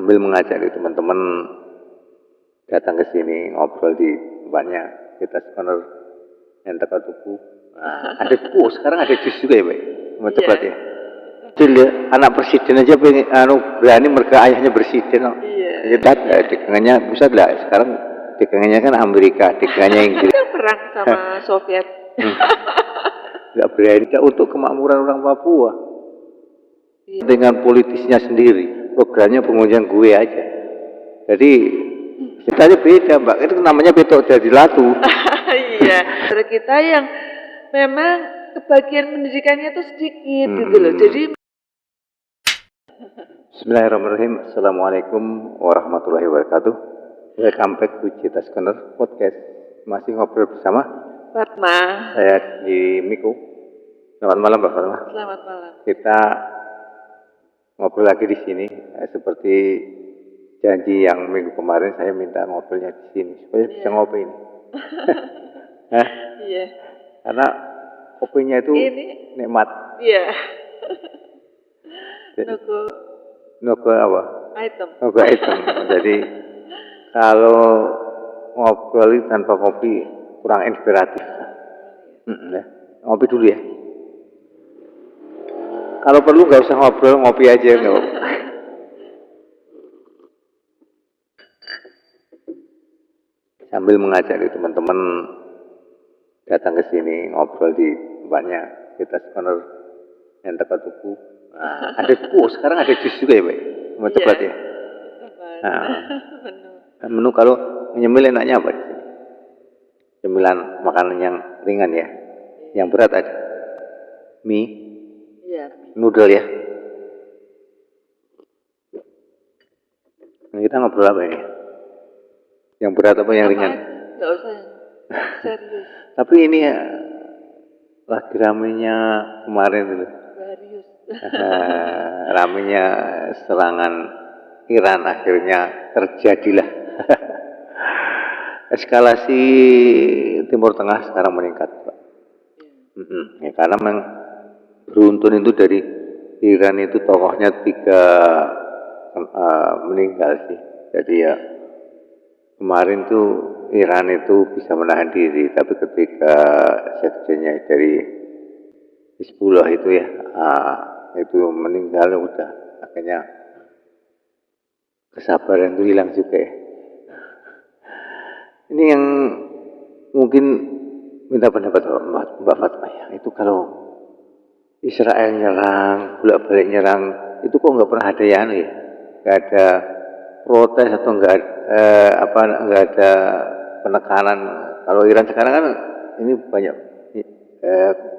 sambil mengajak teman-teman datang ke sini ngobrol di tempatnya kita corner yang teka tuku. Nah, ada sekarang ada jus juga ya, Pak? Mau cepat ya. Jadi anak presiden aja pengen berani mereka ayahnya presiden. Iya. Dagangannya pusat lah. Sekarang dagangannya kan Amerika, dagangannya Inggris. Kita perang sama Soviet. Nggak berani untuk kemakmuran orang Papua. Iya. Dengan politisnya sendiri, programnya pengunjung gue aja. Jadi kita beda, Mbak. Itu namanya betok dari latu. Iya. Dari kita yang memang kebagian pendidikannya itu sedikit gitu loh. Jadi Bismillahirrahmanirrahim. Assalamualaikum warahmatullahi wabarakatuh. Welcome back to Citas Corner Podcast. Masih ngobrol bersama Fatma. Saya di Miko. Selamat malam, Mbak Fatma. Selamat malam. Kita ngobrol lagi di sini. Seperti janji yang minggu kemarin, saya minta ngobrolnya di sini supaya bisa ngopi ini. Iya. Karena kopinya itu nikmat. Iya. Nogo apa? Item. Nogo item. Jadi kalau ngobrol tanpa kopi kurang inspiratif. Ngopi dulu ya. Kalau perlu nggak usah ngobrol, ngopi aja nggak. Sambil mengajak teman-teman datang ke sini ngobrol di tempatnya kita corner yang teka tuku. Nah, ada sekarang ada jus juga ya, Pak? Mau cepat ya. Nah, menu kalau nyemil enaknya apa di sini? Cemilan makanan yang ringan ya. Yang berat ada mie, noodle ya. Nah, kita ngobrol apa ini? Yang berat apa yang ringan? Nggak usah serius. Tapi ini ya, lagi ramenya kemarin dulu. Ramenya serangan Iran akhirnya terjadilah. Eskalasi Timur Tengah sekarang meningkat, Pak. Ya, karena memang beruntun itu dari Iran itu tokohnya 3 meninggal sih. Jadi ya kemarin tuh Iran itu bisa menahan diri, tapi ketika sekjennya dari Hizbullah itu ya itu meninggal udah, akhirnya kesabaran itu hilang juga ya. Ini yang mungkin minta pendapat Mbak Fatma ya, itu kalau Israel nyerang, bolak-balik nyerang, itu kok nggak pernah ada ya, nggak ada protes atau nggak ada penekanan. Kalau Iran sekarang kan ini banyak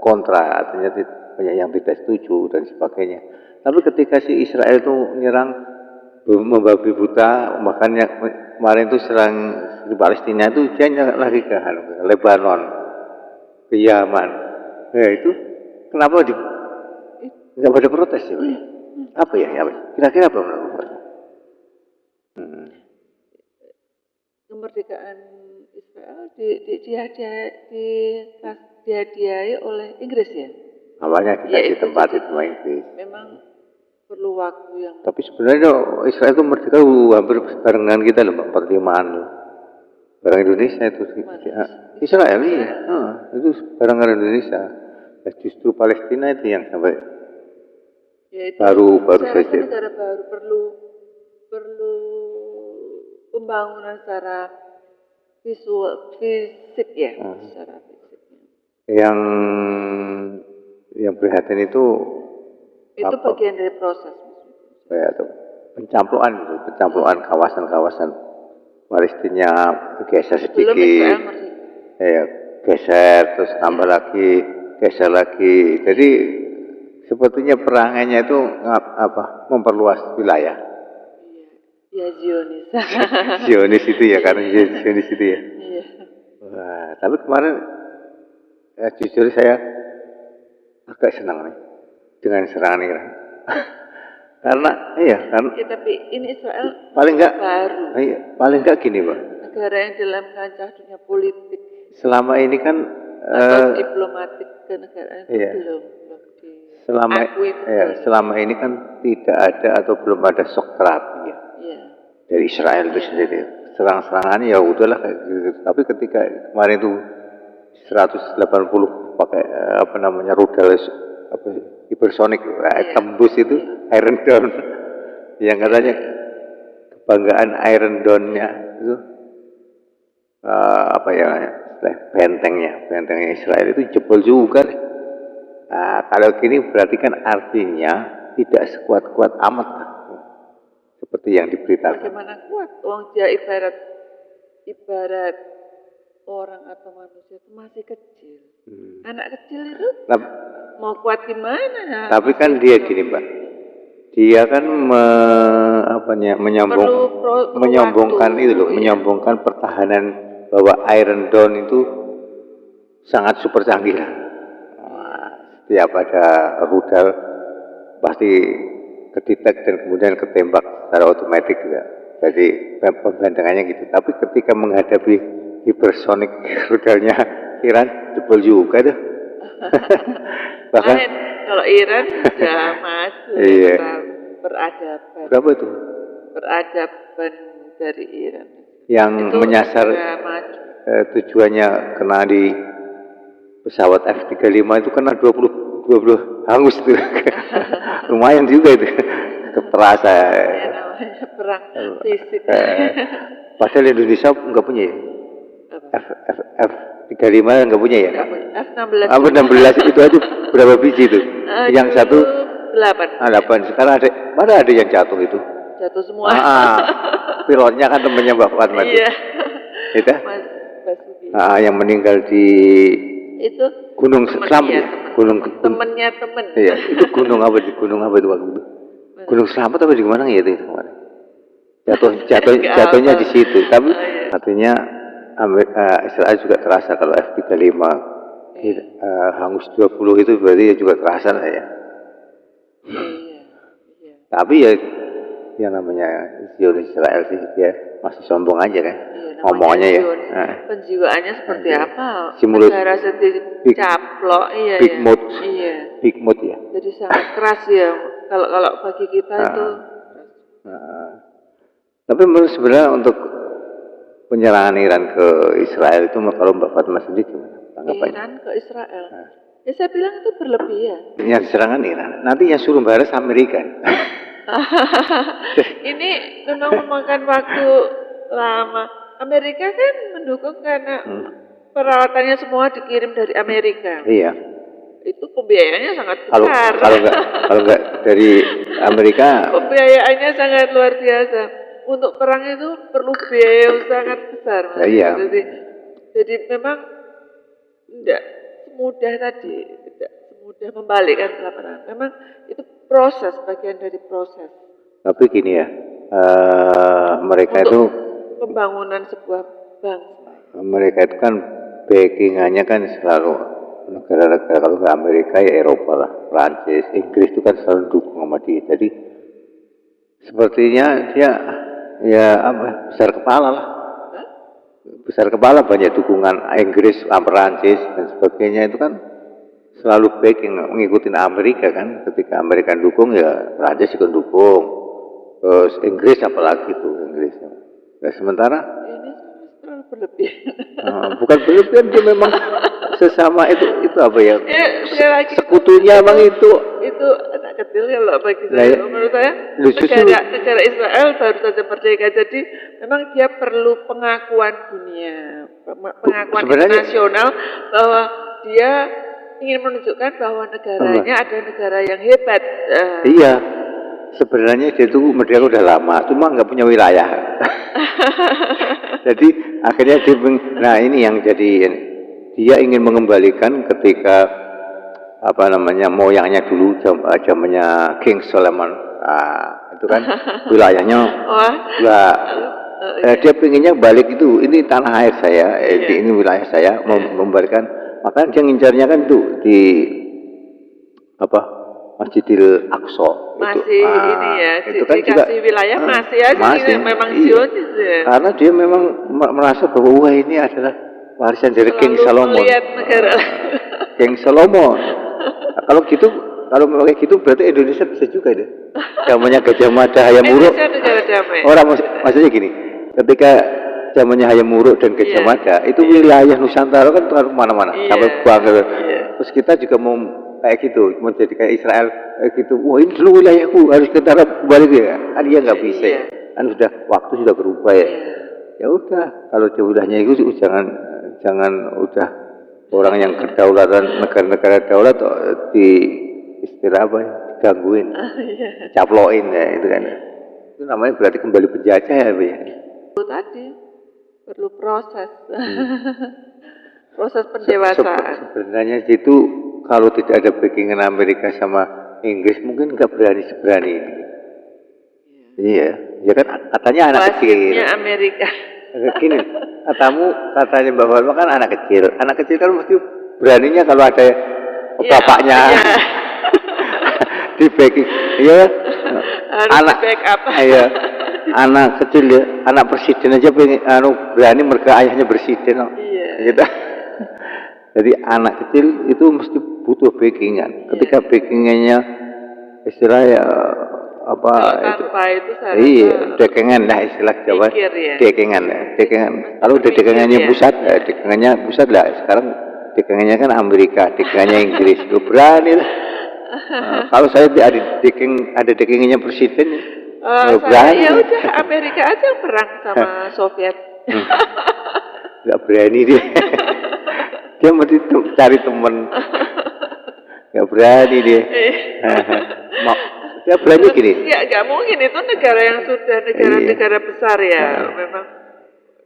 kontra, artinya banyak yang tidak setuju dan sebagainya. Tapi ketika si Israel itu nyerang membabi buta, makanya kemarin itu serang di Palestina itu dia nyerang lagi ke Lebanon, ke Yaman. Ya itu kenapa nggak pada protes ya? Apa ya? Kira-kira apa menurut? Kemerdekaan Israel dihadiahi oleh Inggris ya? Awalnya dikasih tempat itu sama Inggris. Memang perlu waktu yang. Tapi sebenarnya Israel itu merdeka hampir barengan kita loh, 45-an loh. Barang Indonesia itu Israel iya. Itu barengan Indonesia. Ya, justru Palestina itu yang sampai baru saja. Negara baru perlu pembangunan secara fisik ya, secara fisik. Yang prihatin itu bagian dari proses. Ya, pencaplokan kawasan-kawasan Palestina geser sedikit. Geser terus tambah lagi, geser lagi. Jadi sepertinya perangannya itu memperluas wilayah. Ya Zionis. Zionis itu ya, karena Zionis itu ya. Iya. Wah, tapi kemarin jujur saya agak senang nih dengan serangan Iran. Karena tapi ini Israel paling enggak baru. Paling enggak gini, Pak. Negara yang dalam kancah dunia politik. Selama ini kan diplomatik kenegaraan belum selama ini kan tidak ada atau belum ada shock terapi ya. Iya. dari Israel itu sendiri. Serang-serangan ya udahlah kayak gitu. Tapi ketika kemarin itu 180 pakai apa namanya rudal apa hipersonik tembus itu Iron Dome yang katanya kebanggaan Iron Dome-nya itu apa ya bentengnya Israel itu jebol juga. Nah, kalau gini berarti kan artinya tidak sekuat-kuat amat seperti yang diberitakan. Bagaimana kuat? Wong dia ibarat orang atau manusia itu masih kecil. Anak kecil itu mau kuat gimana? Tapi kan dia gini, Mbak. Dia kan menyombongkan itu loh, menyombongkan pertahanan bahwa Iron Dome itu sangat super canggih lah. Setiap ada rudal pasti kedetek dan kemudian ketembak secara otomatis juga. Jadi pembandengannya gitu. Tapi ketika menghadapi hipersonik rudalnya Iran jebol juga tuh. Bahkan kalau Iran sudah masuk peradaban. Berapa itu? Peradaban dari Iran. Yang itu menyasar tujuannya kena di pesawat F-35 itu kena 20 hangus tuh. Lumayan juga itu. Terasa. Ya, namanya perang fisik. Padahal Indonesia nggak punya ya? F-35 nggak punya ya? F-16. F-16 itu aja berapa biji itu? Yang satu 8. 8. Sekarang mana ada yang jatuh itu? Jatuh semua. Pilotnya kan temannya Mbak Fatma. Iya. Itu? Mas Basuki. Yang meninggal di itu Gunung Selamat. Temennya temen. Iya, itu gunung apa itu waktu itu? Gunung Selamat apa di mana ya itu kemarin? Jatuhnya di situ. Tapi artinya Israel juga terasa kalau F-35 hangus 20 itu berarti juga terasa lah ya. Tapi ya yang namanya Zionis Israel sih dia masih sombong aja kan, ngomongnya ya. Penjiwaannya seperti apa? Simulut negara sedih caplok, big mood ya. Jadi sangat keras ya. Kalau bagi kita itu. Tapi menurut sebenarnya untuk penyerangan Iran ke Israel itu kalau Mbak Fatma sendiri gimana tanggapannya? Iran ke Israel. Ya saya bilang itu berlebihan. Yang serangan Iran, nanti yang suruh balas Amerika. Ini memang memakan waktu lama. Amerika kan mendukung karena peralatannya semua dikirim dari Amerika. Iya. Itu pembiayaannya sangat besar. Kalau enggak dari Amerika, pembiayaannya sangat luar biasa. Untuk perang itu perlu biaya yang sangat besar. Iya. Jadi memang tidak semudah tadi, tidak semudah membalikkan telapak. Memang itu proses, bagian dari proses. Tapi gini ya, mereka untuk itu pembangunan sebuah bangsa. Mereka itu kan backingannya kan selalu negara-negara, kalau nggak Amerika ya Eropa lah, Prancis, Inggris itu kan selalu dukung sama dia. Jadi sepertinya dia besar kepala lah. Besar kepala, banyak dukungan Inggris, Prancis dan sebagainya itu kan selalu backing, mengikutin Amerika kan. Ketika Amerika dukung ya Prancis ikut dukung. Terus Inggris apalagi tuh Inggris. Nah, sementara ini terlalu berlebihan. Bukan berlebihan, dia memang sesama itu apa ya? Sekutunya emang itu anak kecil kalau bagi saya. Menurut saya negara Israel baru saja merdeka, jadi memang dia perlu pengakuan dunia, pengakuan internasional bahwa dia ingin menunjukkan bahwa negaranya ada negara yang hebat. Iya. Sebenarnya dia itu merdeka udah lama, cuma nggak punya wilayah. Jadi akhirnya ini yang jadi dia ingin mengembalikan ketika moyangnya dulu zamannya King Solomon. Itu kan wilayahnya dia pengennya balik itu, ini tanah air saya, ini wilayah saya, membalikan. Makanya dia ngincarnya kan tuh di Masjidil Aqsa masih itu. Ini ya, itu kan juga wilayah masih aja masih, memang Zionis ya. Karena dia memang merasa bahwa ini adalah warisan dari King Solomon. Melihat negara. King Solomon. Kalau gitu kalau memang kayak gitu berarti Indonesia bisa juga deh. Zamannya Gajah Mada, Hayam Wuruk. Indonesia negara damai. Orang maksudnya gini, ketika zamannya Hayam Wuruk dan Gajah Mada, itu wilayah Nusantara kan kemana-mana, sampai Bangka. Terus kita juga mau kayak gitu, mau jadi kayak Israel kayak gitu. Wah ini dulu wilayahku, harus tentara balik ya. Kan dia nggak bisa ya. Kan sudah waktu sudah berubah ya. Ya udah, kalau wilayahnya itu jangan udah orang yang kedaulatan negara-negara daulat di istilah apa ya, digangguin, caploin ya itu kan. Itu namanya berarti kembali penjajah ya, Bu ya. Itu tadi perlu proses. Proses pendewasaan. Sebenarnya itu kalau tidak ada backingan Amerika sama Inggris mungkin nggak berani ini. Iya, ya kan katanya anak kecil. Amerika. Gini, katanya Mbak Falma kan anak kecil. Anak kecil kan mesti beraninya kalau ada bapaknya di backing. Iya, anak backup. Iya, anak kecil ya, anak presiden aja pengen berani mereka ayahnya presiden. Iya. Gitu. Jadi anak kecil itu mesti butuh backingan. Ketika backingannya istilahnya apa tanpa itu dekengan lah istilah Jawa, dekengan. Kalau dekengannya pusat lah. Sekarang dekengannya kan Amerika, dekengannya Inggris. Lu berani lah. Kalau saya ada dekengannya presiden, berani. Ya udah Amerika aja perang sama Soviet. Nggak berani dia. Dia mesti cari teman. Nggak berani dia. Ya belanja gini. Ya nggak mungkin, itu negara yang sudah negara besar ya, memang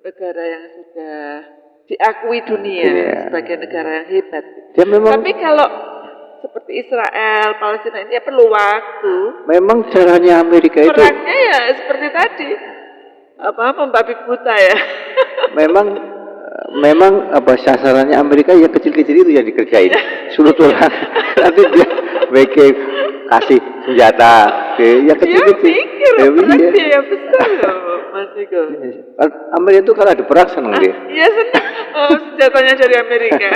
negara yang sudah diakui dunia sebagai negara yang hebat. Ya, memang, tapi kalau seperti Israel, Palestina ini ya perlu waktu. Memang caranya Amerika itu. Perangnya ya seperti tadi, membabi buta ya. Memang sasarannya Amerika ya kecil-kecil itu yang dikerjain. Suruh orang nanti dia kasih senjata ya kecil-kecil. Dia mikir biaya besar loh Mas Iko. Amerika itu kalau ada perang seneng dia. Iya seneng. Senjatanya dari Amerika.